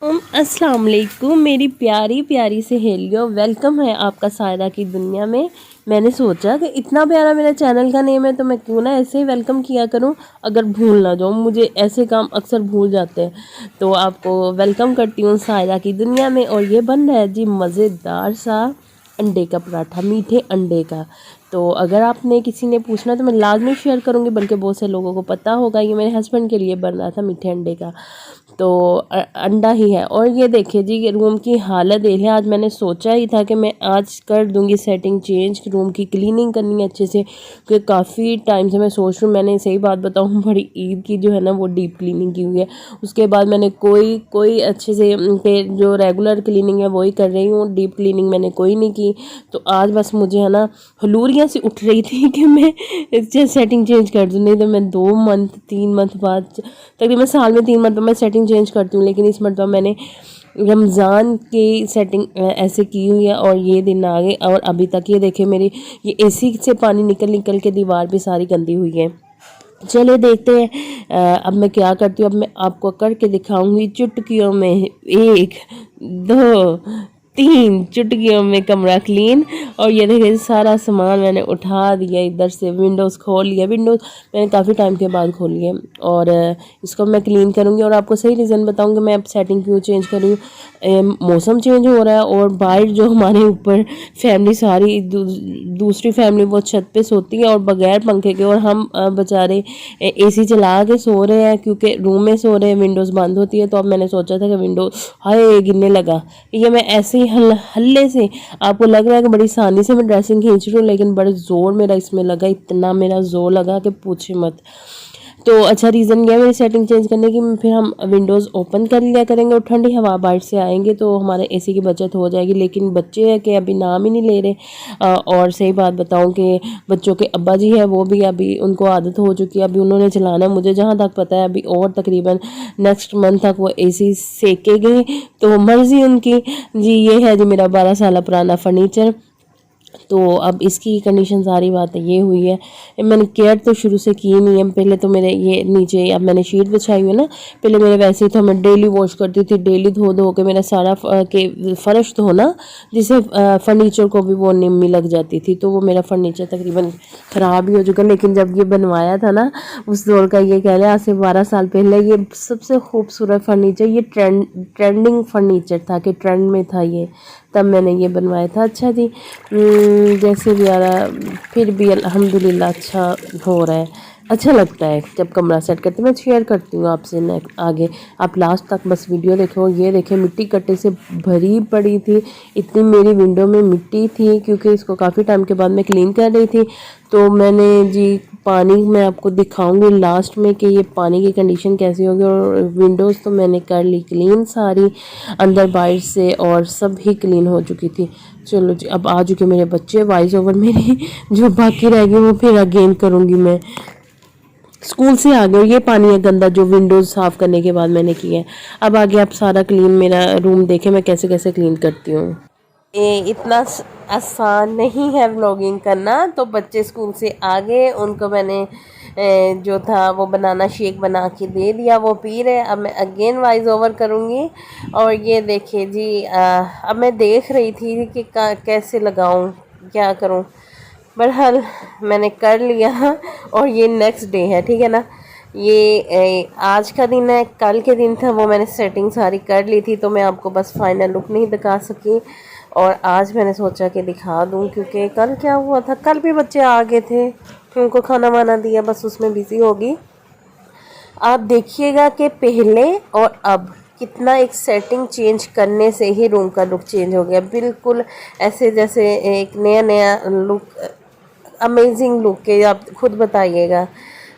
अस्सलाम वालेकुम मेरी प्यारी प्यारी सहेलियों, वेलकम है आपका सायरा की दुनिया में। मैंने सोचा कि इतना प्यारा मेरा चैनल का नेम है तो मैं क्यों ना ऐसे ही वेलकम किया करूं, अगर भूल ना जाऊं। मुझे ऐसे काम अक्सर भूल जाते हैं, तो आपको वेलकम करती हूं सायरा की दुनिया में। और ये बन रहा है जी मज़ेदार सा अंडे का पराठा, मीठे अंडे का। तो अगर आपने किसी ने पूछना तो मैं लाजमी शेयर करूँगी, बल्कि बहुत से लोगों को पता होगा। ये मेरे हस्बैंड के लिए बन रहा था मीठे अंडे का, तो अंडा ही है। और ये देखिए जी, ये रूम की हालत देख लें। आज मैंने सोचा ही था कि मैं आज कर दूंगी सेटिंग चेंज, रूम की क्लीनिंग करनी है अच्छे से, क्योंकि काफ़ी टाइम से मैं सोच रही हूँ। मैंने सही बात बताऊँ, बड़ी ईद की जो है ना वो डीप क्लीनिंग की हुई है। उसके बाद मैंने कोई अच्छे से जो रेगुलर क्लीनिंग है वही कर रही हूँ, डीप क्लीनिंग मैंने कोई नहीं की। तो आज बस मुझे है ना हलूरियाँ सी उठ रही थी कि मैं सेटिंग चेंज कर दूँ, नहीं तो मैं 2 मंथ 3 मंथ बाद, तकरीबन साल में 3 मंथ मैं सेटिंग चेंज करती हूँ। लेकिन इस मरतबा मैंने रमज़ान की सेटिंग ऐसे की हुई है और ये दिन आ गए। और अभी तक ये देखे मेरी ये एसी से पानी निकल निकल के दीवार भी सारी गंदी हुई है। चले देखते हैं अब मैं क्या करती हूँ। अब मैं आपको करके दिखाऊंगी चुटकियों में, 1 2 3 चुटकियों में कमरा क्लीन। और ये देखिए सारा सामान मैंने उठा दिया इधर से, विंडोज़ खोल लिया। विंडोज़ मैंने काफ़ी टाइम के बाद खोली है और इसको मैं क्लीन करूँगी और आपको सही रीज़न बताऊँगी मैं अब सेटिंग क्यों चेंज कर रही हूँ। मौसम चेंज हो रहा है और बाहर जो हमारे ऊपर फैमिली सारी दूसरी फैमिली वो छत पे सोती है और बगैर पंखे के, और हम बेचारे एसी चला के सो रहे हैं क्योंकि रूम में सो रहे हैं, विंडोज़ बंद होती है। तो अब मैंने सोचा था कि विंडो हाय गिरने लगा। ये मैं ऐसे ही हल्ले से, आपको लग रहा है कि बड़ी आसानी से मैं ड्रेसिंग खींच रही हूँ, लेकिन बड़े ज़ोर मेरा इसमें लगा, इतना मेरा ज़ोर लगा कि पूछे मत। तो अच्छा रीज़न ये है मेरी सेटिंग चेंज करने की। फिर हम विंडोज़ ओपन कर लिया करेंगे और ठंडी हवा बाहर से आएंगे तो हमारे एसी की बचत हो जाएगी। लेकिन बच्चे हैं कि अभी नाम ही नहीं ले रहे। और सही बात बताऊं कि बच्चों के अब्बा जी है वो भी अभी उनको आदत हो चुकी है, अभी उन्होंने चलाना है। मुझे जहाँ तक पता है अभी और तकरीबन नेक्स्ट मंथ तक वो एसी सेकेंगे, तो मर्ज़ी उनकी जी। ये है जी मेरा 12 साल पुराना फर्नीचर। तो अब इसकी कंडीशन सारी बात है ये हुई है। मैंने केयर तो शुरू से की नहीं है। पहले तो मेरे ये नीचे अब मैंने शीट बिछाई हुई है ना, पहले मेरे वैसे ही तो मैं डेली वॉश करती थी, डेली धो धो के मेरा सारा के फर्श धोना, जिससे फर्नीचर को भी वो निम्मी लग जाती थी। तो वो मेरा फर्नीचर तकरीबन ख़राब ही हो चुका। लेकिन जब ये बनवाया था ना उस दौर का, ये कह लें आज से 12 साल पहले, ये सबसे खूबसूरत फर्नीचर, ये ट्रेंडिंग फर्नीचर था कि ट्रेंड में था ये, तब मैंने ये बनवाया था। अच्छा जी, जैसे भी आ रहा फिर भी अल्हम्दुलिल्लाह अच्छा हो रहा है, अच्छा लगता है जब कमरा सेट करते। मैं शेयर करती हूँ आपसे आगे, आप लास्ट तक बस वीडियो देखो। ये देखें मिट्टी कट्टे से भरी पड़ी थी, इतनी मेरी विंडो में मिट्टी थी क्योंकि इसको काफ़ी टाइम के बाद मैं क्लीन कर रही थी। तो मैंने जी पानी मैं आपको दिखाऊंगी लास्ट में कि ये पानी की कंडीशन कैसी होगी। और विंडोज़ तो मैंने कर ली क्लीन सारी अंदर बाहर से, और सब ही क्लीन हो चुकी थी। चलो जी, अब आ चुके मेरे बच्चे, वॉइस ओवर मेरी जो बाकी रह गई वो फिर अगेन करूँगी मैं। स्कूल से आ गए, ये पानी है गंदा जो विंडोज़ साफ़ करने के बाद मैंने किया है। अब आगे आप सारा क्लीन मेरा रूम देखें मैं कैसे कैसे क्लीन करती हूँ। ये इतना आसान नहीं है व्लॉगिंग करना। तो बच्चे स्कूल से आ गए, उनको मैंने जो था वो बनाना शेक बना के दे दिया, वो पी रहे। अब मैं अगेन वॉइस ओवर करूँगी। और ये देखिए जी, अब मैं देख रही थी कि कैसे लगाऊँ, क्या करूँ। बहरहाल मैंने कर लिया और ये नेक्स्ट डे है, ठीक है ना। ये आज का दिन है, कल के दिन था वो मैंने सेटिंग सारी कर ली थी, तो मैं आपको बस फाइनल लुक नहीं दिखा सकी। और आज मैंने सोचा कि दिखा दूं, क्योंकि कल क्या हुआ था, कल भी बच्चे आ गए थे, फिर उनको खाना वाना दिया, बस उसमें बिज़ी होगी। आप देखिएगा कि पहले और अब कितना एक सेटिंग चेंज करने से ही रूम का लुक चेंज हो गया, बिल्कुल ऐसे जैसे एक नया नया लुक, अमेजिंग लुक के। आप खुद बताइएगा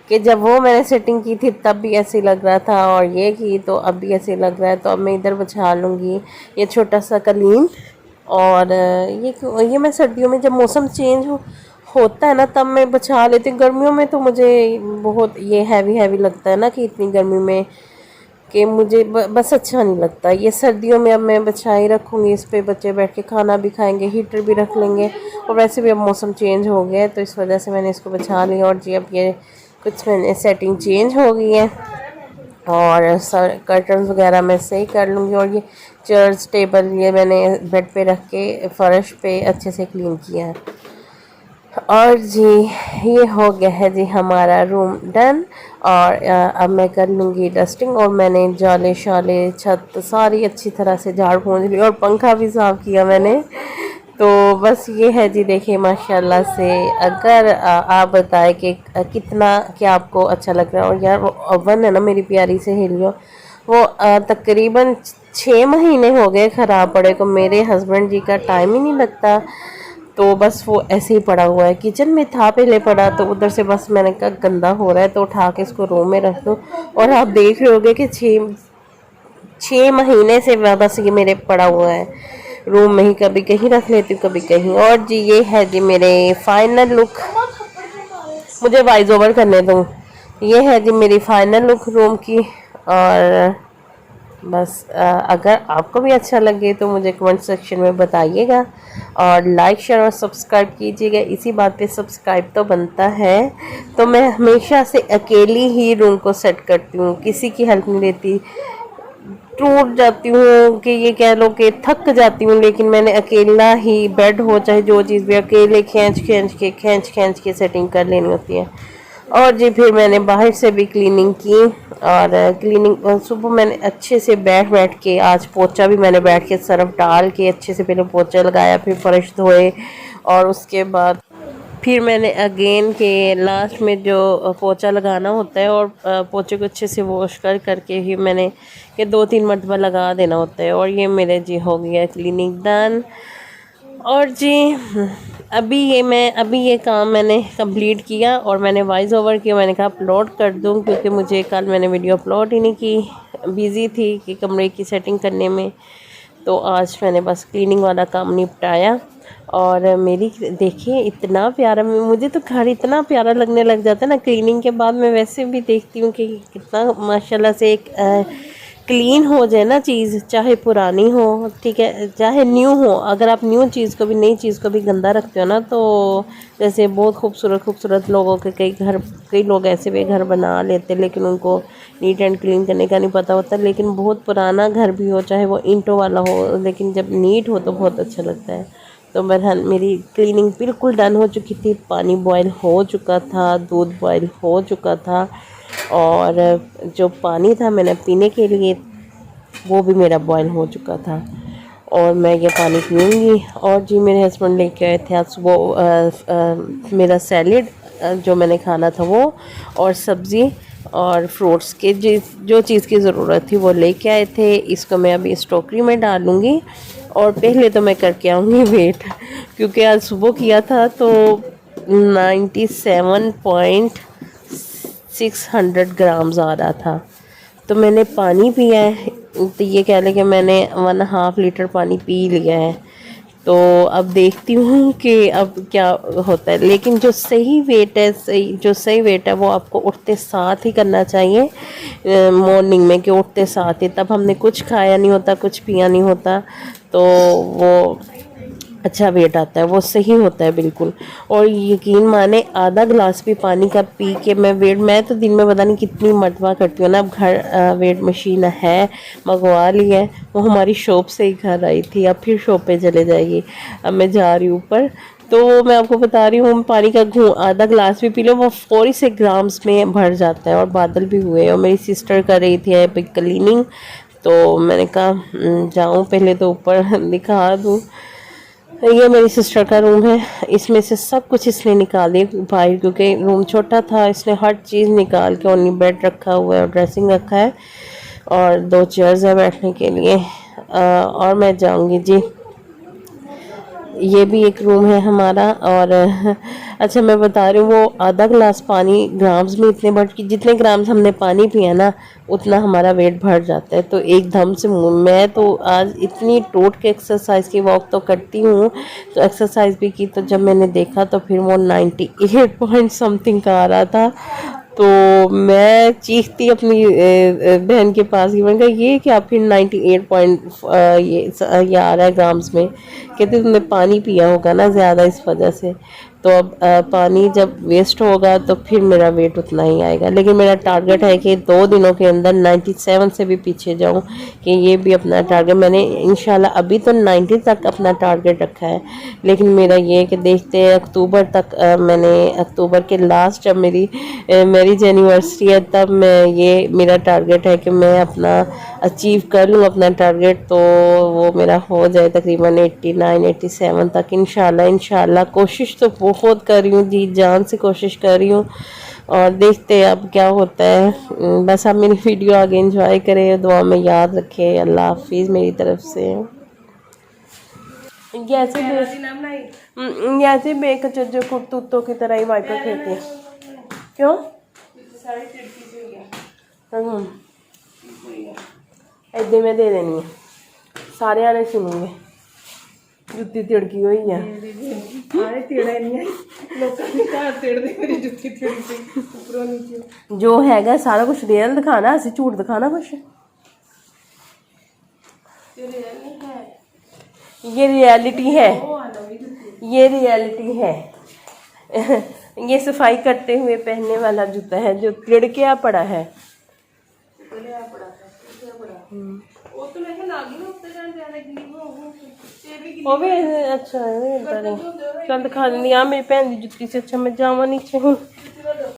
कि जब वो मैंने सेटिंग की थी तब भी ऐसे लग रहा था, और ये की तो अब भी ऐसे लग रहा है। तो अब मैं इधर बिछा लूँगी ये छोटा सा कलीन। और ये मैं सर्दियों में जब मौसम चेंज होता है ना तब मैं बिछा लेती हूँ। गर्मियों में तो मुझे बहुत ये हैवी हैवी लगता है ना, कि इतनी गर्मी में कि मुझे बस अच्छा नहीं लगता। ये सर्दियों में अब मैं बिछाई रखूँगी, इस पे बच्चे बैठ के खाना भी खाएंगे, हीटर भी रख लेंगे। और वैसे भी अब मौसम चेंज हो गया है तो इस वजह से मैंने इसको बिछा लिया। और जी अब ये कुछ मैंने सेटिंग चेंज हो गई है। और कर्टन्स वगैरह मैं सही कर लूँगी। और ये चेयर्स टेबल ये मैंने बेड पे रख के फ़र्श पे अच्छे से क्लीन किया है। और जी ये हो गया है जी हमारा रूम डन। और अब मैं कर लूँगी डस्टिंग। और मैंने जाले शाले छत सारी अच्छी तरह से झाड़ पोंछ ली और पंखा भी साफ़ किया मैंने। तो बस ये है जी, देखिए माशाल्लाह से। अगर आप बताएं कि कितना क्या आपको अच्छा लग रहा है। और यार वो ओवन है ना मेरी प्यारी सहेलियों, वो तकरीबन 6 महीने हो गए ख़राब पड़े को। मेरे हस्बैंड जी का टाइम ही नहीं लगता, तो बस वो ऐसे ही पड़ा हुआ है। किचन में था पहले पड़ा, तो उधर से बस मैंने कहा गंदा हो रहा है तो उठा के इसको रूम में रख दो। और आप देख रहे होगे कि 6 महीने से बस ये मेरे पड़ा हुआ है रूम में ही। कभी कहीं रख लेती हूँ कभी कहीं। और जी ये है जी मेरे फाइनल लुक। मुझे वॉइस ओवर करने दूँ। ये है जी मेरी फाइनल लुक रूम की। और बस अगर आपको भी अच्छा लगे तो मुझे कमेंट सेक्शन में बताइएगा। और लाइक शेयर और सब्सक्राइब कीजिएगा। इसी बात पे सब्सक्राइब तो बनता है। तो मैं हमेशा से अकेली ही रूम को सेट करती हूँ, किसी की हेल्प नहीं लेती। टूट जाती हूँ कि ये कह लो कि थक जाती हूँ, लेकिन मैंने अकेला ही बेड हो चाहे जो चीज़ भी अकेले खींच खींच के सेटिंग कर लेनी होती है। और जी फिर मैंने बाहर से भी क्लीनिंग की। और क्लीनिंग सुबह मैंने अच्छे से बैठ बैठ के, आज पोछा भी मैंने बैठ के सरफ डाल के अच्छे से पहले पोछा लगाया, फिर फर्श धोए। और उसके बाद फिर मैंने अगेन के लास्ट में जो पोछा लगाना होता है, और पोछे को अच्छे से वॉश करके ही मैंने कि 2-3 मरतबा लगा देना होता है। और ये मेरे जी हो गया क्लीनिंग डन। और जी अभी ये काम मैंने कंप्लीट किया और मैंने वॉइस ओवर किया। मैंने कहा अपलोड कर दूं, क्योंकि मुझे कल मैंने वीडियो अपलोड ही नहीं की, बिज़ी थी कि कमरे की सेटिंग करने में। तो आज मैंने बस क्लीनिंग वाला काम निपटाया। और मेरी देखिए इतना प्यारा, मुझे तो घर इतना प्यारा लगने लग जाता है ना क्लीनिंग के बाद। मैं वैसे भी देखती हूँ कि कितना माशाल्लाह से एक क्लीन हो जाए ना चीज़, चाहे पुरानी हो, ठीक है, चाहे न्यू हो। अगर आप न्यू चीज़ को भी, नई चीज़ को भी गंदा रखते हो ना, तो जैसे बहुत खूबसूरत लोगों के कई लोग ऐसे भी घर बना लेते, लेकिन उनको नीट एंड क्लीन करने का नहीं पता होता। लेकिन बहुत पुराना घर भी हो, चाहे वो ईंटों वाला हो, लेकिन जब नीट हो तो बहुत अच्छा लगता है। तो बहरहाल मेरी क्लीनिंग बिल्कुल डन हो चुकी थी। पानी बॉयल हो चुका था, दूध बॉयल हो चुका था, और जो पानी था मैंने पीने के लिए वो भी मेरा बॉयल हो चुका था। और मैं ये पानी पीऊँगी। और जी मेरे हस्बैंड लेके आए थे आज सुबह मेरा सैलेड, जो मैंने खाना था वो, और सब्ज़ी और फ्रूट्स के जो चीज़ की ज़रूरत थी वो लेके आए थे। इसको मैं अभी इस टोकरी में डालूँगी। और पहले तो मैं करके आऊँगी वेट, क्योंकि आज सुबह किया था तो 97.600 ग्राम्स आ रहा था। तो मैंने पानी पिया है, तो ये कह लें कि मैंने 1.5 लीटर पानी पी लिया है। तो अब देखती हूँ कि अब क्या होता है। लेकिन जो सही वेट है वो आपको उठते साथ ही करना चाहिए, मॉर्निंग में, कि उठते साथ ही। तब हमने कुछ खाया नहीं होता, कुछ पिया नहीं होता, तो वो अच्छा वेट आता है, वो सही होता है बिल्कुल। और यकीन माने आधा गिलास भी पानी का पी के मैं तो दिन में पता नहीं कितनी मरतबा करती हूँ ना। अब घर वेट मशीन है, मंगवा ली है, वो हमारी शॉप से ही घर आई थी, अब फिर शॉप पे चले जाएगी। अब मैं जा रही हूँ ऊपर, तो मैं आपको बता रही हूँ पानी का आधा गिलास भी पी लो, वो 46 ग्राम्स में भर जाता है। और बादल भी हुए, और मेरी सिस्टर कर रही थी अभी क्लीनिंग, तो मैंने कहा जाऊँ पहले तो ऊपर दिखा दूँ। ये मेरी सिस्टर का रूम है, इसमें से सब कुछ इसने निकाल दिया बाहर, क्योंकि रूम छोटा था। इसने हर चीज़ निकाल के, ओनली बेड रखा हुआ है और ड्रेसिंग रखा है, और 2 चेयर्स है बैठने के लिए। और मैं जाऊंगी जी, ये भी एक रूम है हमारा। और अच्छा मैं बता रही हूँ, वो आधा गिलास पानी ग्राम्स में इतने बढ़, जितने ग्राम्स हमने पानी पिया ना, उतना हमारा वेट बढ़ जाता है। तो एकदम से मैं तो आज इतनी टूट के एक्सरसाइज की, वॉक तो करती हूँ, तो एक्सरसाइज भी की, तो जब मैंने देखा तो फिर वो 98 पॉइंट समथिंग का आ रहा था। तो मैं चीखती अपनी बहन के पास की, मैंने कहा ये क्या, फिर 98 पॉइंट ये आ रहा है ग्राम्स में। कहते तुमने पानी पिया होगा ना ज़्यादा, इस वजह से। तो अब पानी जब वेस्ट होगा तो फिर मेरा वेट उतना ही आएगा। लेकिन मेरा टारगेट है कि 2 दिनों के अंदर 97 से भी पीछे जाऊं, कि ये भी अपना टारगेट मैंने इंशाल्लाह अभी तो 90 तक अपना टारगेट रखा है। लेकिन मेरा ये कि देखते हैं अक्टूबर तक, मैंने अक्टूबर के लास्ट जब मेरी मैरिज एनिवर्सरी है तब मैं ये मेरा टारगेट है कि मैं अपना अचीव कर लूँ अपना टारगेट, तो वो मेरा हो जाए तकरीबन 89 87 तक इंशाल्लाह। कोशिश तो बहुत कर रही हूँ, जी जान से कोशिश कर रही हूँ और देखते हैं अब क्या होता है। बस आप मेरी वीडियो आगे एंजॉय करें, दुआ में याद रखें। अल्लाह हाफिज़ मेरी तरफ से। ऐसे बेकचो कुत्तों की तरह ही वाइपर फेंकते हैं क्यों? इधे मैं दे देनी है, सारे आने सुनूंगे। जुत्ती तिड़की हुई है, जो हैगा सारा कुछ रियल दिखाना, असि झूठ दिखाना कुछ। ये रियलिटी है, ये रियलिटी है। ये सफाई करते हुए पहनने वाला जूता है जो तिड़किया पड़ा है। वो भी अच्छा है, चल दिखा दी। मेरी भैन की जुत्ती से अच्छा मैं जावा नीचे हूँ।